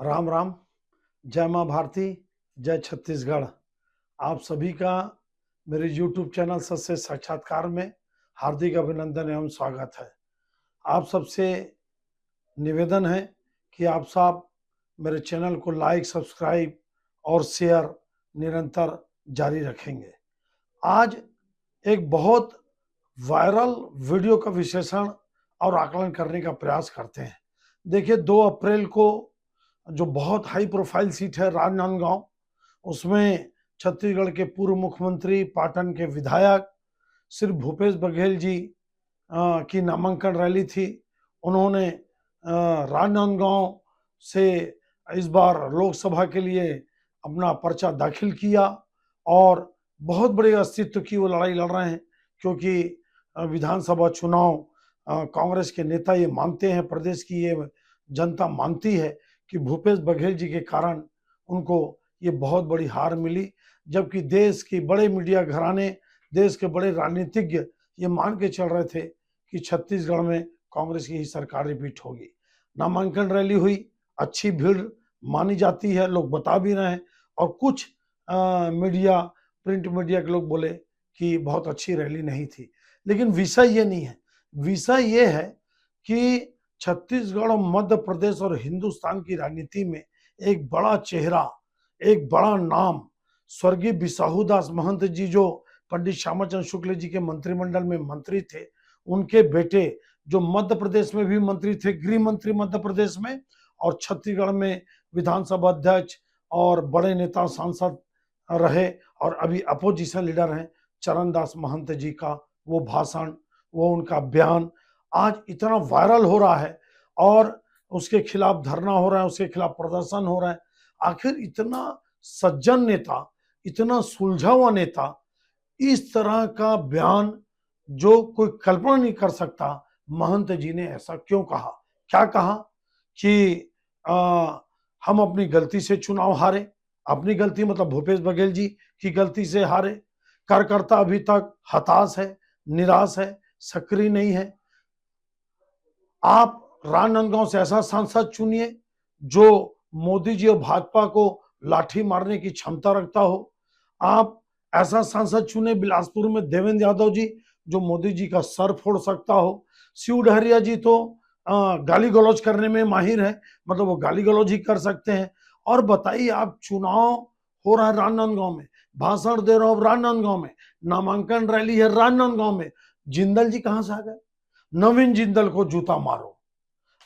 राम राम। जय माँ भारती, जय छत्तीसगढ़। आप सभी का मेरे YouTube चैनल सत्य साक्षात्कार में हार्दिक अभिनंदन एवं स्वागत है। आप सबसे निवेदन है कि आप सब मेरे चैनल को लाइक, सब्सक्राइब और शेयर निरंतर जारी रखेंगे। आज एक बहुत वायरल वीडियो का विश्लेषण और आकलन करने का प्रयास करते हैं। देखिए, 2 अप्रैल को जो बहुत हाई प्रोफाइल सीट है राजनांदगांव, उसमें छत्तीसगढ़ के पूर्व मुख्यमंत्री, पाटन के विधायक श्री भूपेश बघेल जी की नामांकन रैली थी। उन्होंने राजनांदगांव से इस बार लोकसभा के लिए अपना पर्चा दाखिल किया और बहुत बड़े अस्तित्व की वो लड़ाई लड़ रहे हैं, क्योंकि विधानसभा चुनाव कांग्रेस के नेता ये मानते हैं, प्रदेश की ये जनता मानती है कि भूपेश बघेल जी के कारण उनको ये बहुत बड़ी हार मिली। जबकि देश के बड़े मीडिया घराने, देश के बड़े राजनीतिज्ञ ये मान के चल रहे थे कि छत्तीसगढ़ में कांग्रेस की ही सरकार रिपीट होगी। नामांकन रैली हुई, अच्छी भीड़ मानी जाती है, लोग बता भी रहे हैं। और कुछ मीडिया, प्रिंट मीडिया के लोग बोले कि बहुत अच्छी रैली नहीं थी। लेकिन विषय ये नहीं है। विषय ये है कि छत्तीसगढ़ और मध्य प्रदेश और हिंदुस्तान की राजनीति में एक बड़ा चेहरा, एक बड़ा नाम, स्वर्गीय बिसाहूदास महंत जी, जो पंडित श्यामाचंद्र शुक्ल जी के मंत्रिमंडल में मंत्री थे, उनके बेटे जो मध्य प्रदेश में भी मंत्री थे, गृह मंत्री मध्य प्रदेश में, और छत्तीसगढ़ में विधानसभा अध्यक्ष और बड़े नेता, सांसद रहे और अभी अपोजिशन लीडर हैं, चरणदास महंत जी का वो भाषण, वो उनका बयान आज इतना वायरल हो रहा है और उसके खिलाफ धरना हो रहा है, उसके खिलाफ प्रदर्शन हो रहा है। आखिर इतना सज्जन नेता, इतना सुलझा हुआ नेता, इस तरह का बयान जो कोई कल्पना नहीं कर सकता, महंत जी ने ऐसा क्यों कहा? क्या कहा कि हम अपनी गलती से चुनाव हारे। अपनी गलती मतलब भूपेश बघेल जी की गलती से हारे। कार्यकर्ता अभी तक हताश है, निराश है, सक्रिय नहीं है। आप राजनांदगांव से ऐसा सांसद चुनिए जो मोदी जी और भाजपा को लाठी मारने की क्षमता रखता हो। आप ऐसा सांसद चुने बिलासपुर में देवेंद्र यादव जी, जो मोदी जी का सर फोड़ सकता हो। शिव डहरिया जी तो गाली गलौज करने में माहिर है, मतलब वो गाली गलौज ही कर सकते हैं। और बताइए, आप चुनाव हो रहा है राजनांदगांव में, भाषण दे रहे हो राजनांदगांव में, नामांकन रैली है राजनांदगांव में, जिंदल जी कहां से आ गए? नवीन जिंदल को जूता मारो।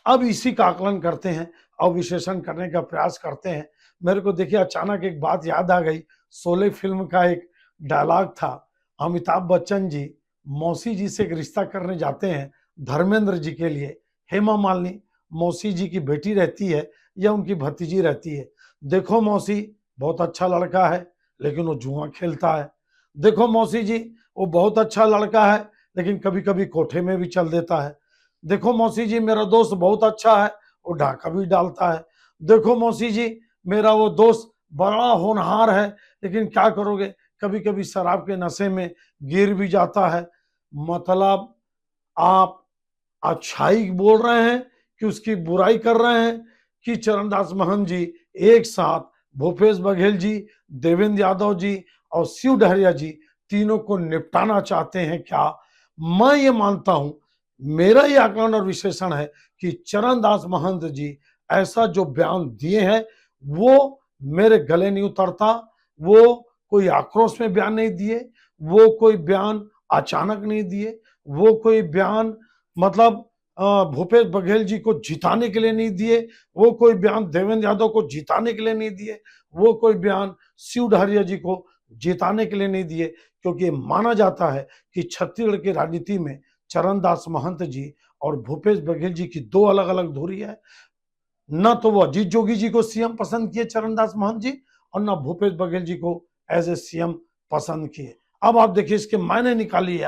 अब इसी का आकलन करते हैं और विश्लेषण करने का प्रयास करते हैं। मेरे को देखिए, अचानक एक बात याद आ गई। शोले फिल्म का एक डायलॉग था, अमिताभ बच्चन जी मौसी जी से एक रिश्ता करने जाते हैं धर्मेंद्र जी के लिए। हेमा मालिनी मौसी जी की बेटी रहती है या उनकी भतीजी रहती है। देखो मौसी, बहुत अच्छा लड़का है लेकिन वो जुआ खेलता है। देखो मौसी जी, वो बहुत अच्छा लड़का है लेकिन कभी कभी कोठे में भी चल देता है। देखो मौसी जी, मेरा दोस्त बहुत अच्छा है, वो डाका भी डालता है। देखो मौसी जी, मेरा वो दोस्त बड़ा होनहार है, लेकिन क्या करोगे, कभी कभी शराब के नशे में गिर भी जाता है। मतलब आप अच्छाई बोल रहे हैं कि उसकी बुराई कर रहे हैं कि चरणदास महंत जी एक साथ भूपेश बघेल जी, देवेंद्र यादव जी और शिव डहरिया जी तीनों को निपटाना चाहते हैं क्या? मैं ये मानता हूं, मेरा ये आकलन और विश्लेषण है कि चरणदास महंत जी ऐसा जो बयान दिए हैं वो मेरे गले नहीं उतरता। वो कोई आक्रोश में बयान नहीं दिए, वो कोई बयान अचानक नहीं दिए, वो कोई बयान मतलब भूपेश बघेल जी को जिताने के लिए नहीं दिए, वो कोई बयान देवेंद्र यादव को जिताने के लिए नहीं दिए, वो कोई बयान शिव डहरिया जी को जिताने के लिए नहीं दिए। क्योंकि माना जाता है कि छत्तीसगढ़ की राजनीति में चरणदास महंत जी और भूपेश बघेल जी की 2 अलग अलग धुरी है। न तो वो अजीत जोगी जी को सीएम पसंद किए चरणदास महंत जी, और न भूपेश बघेल जी को एज ए सीएम पसंद किए। अब आप देखिए, इसके मायने निकालिए।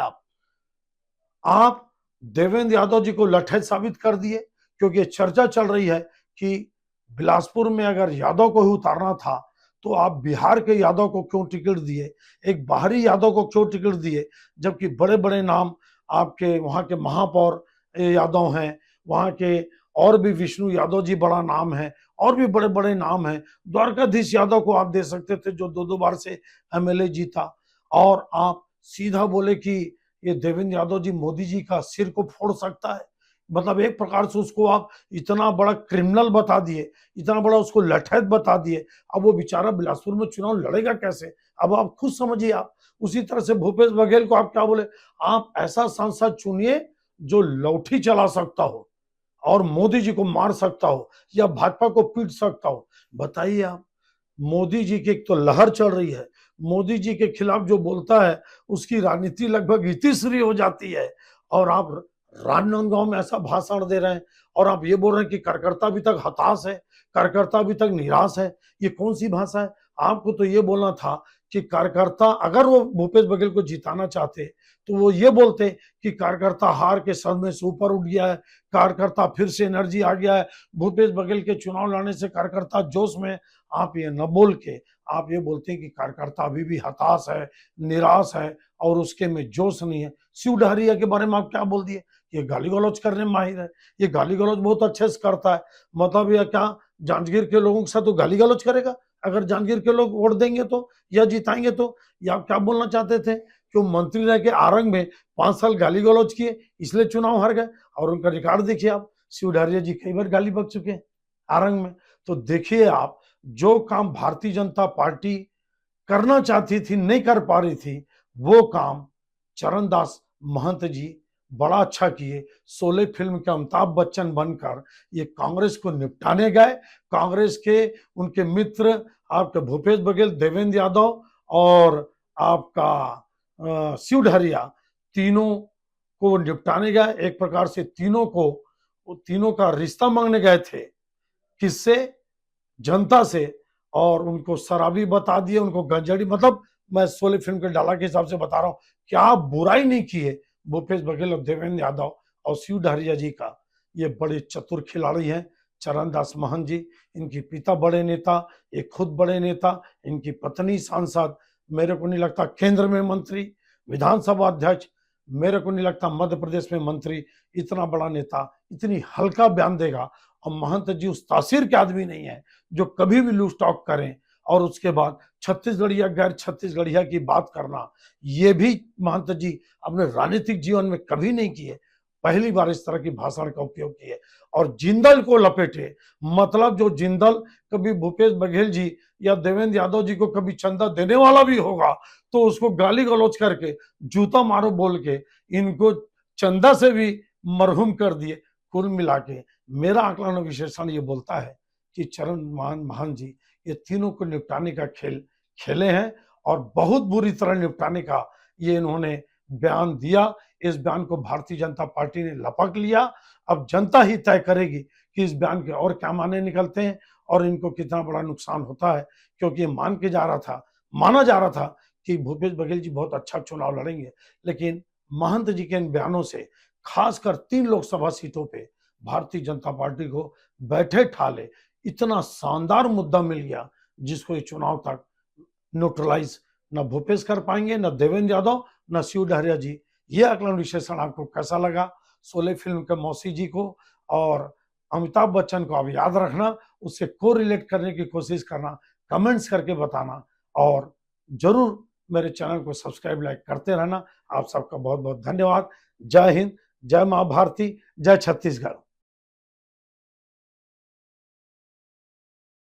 आप देवेंद्र यादव जी को लठैत साबित कर दिए, क्योंकि चर्चा चल रही है कि बिलासपुर में अगर यादव को ही उतारना था तो आप बिहार के यादव को क्यों टिकट दिए, एक बाहरी यादव को क्यों टिकट दिए, जबकि बड़े बड़े नाम आपके वहां के महापौर यादव हैं, वहां के और भी विष्णु यादव जी बड़ा नाम है, और भी बड़े बड़े नाम हैं। द्वारकाधीश यादव को आप दे सकते थे जो 2-2 बार से एमएलए जीता, और आप सीधा बोले कि ये देवेंद्र यादव जी मोदी जी का सिर को फोड़ सकता है। मतलब एक प्रकार से उसको आप इतना बड़ा क्रिमिनल बता दिए, इतना बड़ा उसको लठैत बता दिए। अब वो बेचारा बिलासपुर में चुनाव लड़ेगा कैसे? अब आप खुद समझिए आप। उसी तरह से भूपेश बघेल को आप क्या बोले? आप ऐसा सांसद चुनिए जो लौठी चला सकता हो और मोदी जी को मार सकता हो या भाजपा को पीट सकता हो। बताइए आप, मोदी जी की एक तो लहर चल रही है, मोदी जी के खिलाफ जो बोलता है उसकी राजनीति लगभग इतिश्री हो जाती है, और आप राजनांदगांव में ऐसा भाषण दे रहे हैं और आप ये बोल रहे हैं कि कार्यकर्ता अभी तक हताश है, कार्यकर्ता अभी तक निराश है। ये कौन सी भाषा है? आपको तो ये बोलना था कि कार्यकर्ता, अगर वो भूपेश बघेल को जिताना चाहते तो वो ये बोलते कि कार्यकर्ता हार के सदमे से ऊपर उठ गया है, कार्यकर्ता फिर से एनर्जी आ गया है, भूपेश बघेल के चुनाव लड़ने से कार्यकर्ता जोश में। आप ये न बोल के आप ये बोलते हैं कि कार्यकर्ता अभी भी हताश है, निराश है और उसके में जोश नहीं है। शिव डहरिया के बारे में आप क्या बोल दिए? ये गाली गलौज करने में माहिर है, ये गाली गलौज बहुत अच्छे से करता है। मतलब ये क्या जांजगीर के लोगों के साथ तो गाली गलौज करेगा? अगर जांजगीर के लोग वोट देंगे तो या जिताएंगे तो? या आप क्या बोलना चाहते थे कि वो मंत्री रह के आरंग में 5 साल गाली गलौज किए इसलिए चुनाव हार गए? और उनका रिकॉर्ड देखिए आप, शिव डहरिया जी कई बार गाली बक चुके हैं आरंग में। तो देखिए आप, जो काम भारतीय जनता पार्टी करना चाहती थी नहीं कर पा रही थी, वो काम चरणदास महंत जी बड़ा अच्छा किए। शोले फिल्म के अमिताभ बच्चन बनकर ये कांग्रेस को निपटाने गए। कांग्रेस के उनके मित्र आपके भूपेश बघेल, देवेंद्र यादव और आपका शिव डहरिया, तीनों को निपटाने गए। एक प्रकार से तीनों का रिश्ता मांगने गए थे। किससे? जनता से। और उनको शराबी बता दिए, उनको गंजड़ी। मतलब मैं शोले फिल्म के डाला के हिसाब से बता रहा हूं, क्या बुराई नहीं की है भूपेश बघेल और देवेंद्र यादव और शिव डहरिया जी का। ये बड़े चतुर खिलाड़ी हैं चरणदास महंत जी। इनकी पिता बड़े नेता, ये खुद बड़े नेता, इनकी पत्नी सांसद, मेरे को नहीं लगता केंद्र में मंत्री, विधानसभा अध्यक्ष, मेरे को नहीं लगता मध्य प्रदेश में मंत्री। इतना बड़ा नेता इतनी हल्का बयान देगा। और महंत जी उस तासीर के आदमी नहीं है जो कभी भी लूज टॉक करें और उसके बाद छत्तीसगढ़िया गैर छत्तीसगढ़िया की बात करना, ये भी महंत जी अपने राजनीतिक जीवन में कभी नहीं किए। पहली बार इस तरह की भाषण का उपयोग किए और जिंदल को लपेटे। मतलब जो जिंदल कभी भूपेश बघेल जी या देवेंद्र यादव जी को कभी चंदा देने वाला भी होगा तो उसको गाली गलौज करके, जूता मारो बोल के इनको चंदा से भी मरहूम कर दिए। कुल मिला के मेरा आकलन विश्लेषण ये बोलता है कि चरण महान जी ये तीनों को निपटाने का खेल खेले हैं और बहुत बुरी तरह निपटाने का ये इन्होंने बयान दिया। इस बयान को भारतीय जनता पार्टी ने लपक लिया। अब जनता ही तय करेगी कि इस बयान के और क्या माने निकलते हैं और इनको कितना बड़ा नुकसान होता है, क्योंकि ये माना जा रहा था कि भूपेश बघेल जी बहुत अच्छा चुनाव लड़ेंगे। लेकिन महंत जी के इन बयानों से खासकर 3 लोकसभा सीटों पे भारतीय जनता पार्टी को बैठे ठाले इतना शानदार मुद्दा मिल गया जिसको ये चुनाव तक न्यूट्रलाइज न भूपेश कर पाएंगे, न देवेंद्र यादव, न शिव डहरिया जी। ये आकलन विश्लेषण आपको कैसा लगा? शोले फिल्म के मौसी जी को और अमिताभ बच्चन को आप याद रखना, उससे को रिलेट करने की कोशिश करना, कमेंट्स करके बताना और जरूर मेरे चैनल को सब्सक्राइब लाइक करते रहना। आप सबका बहुत बहुत धन्यवाद। जय हिंद, जय मां भारती, जय छत्तीसगढ़।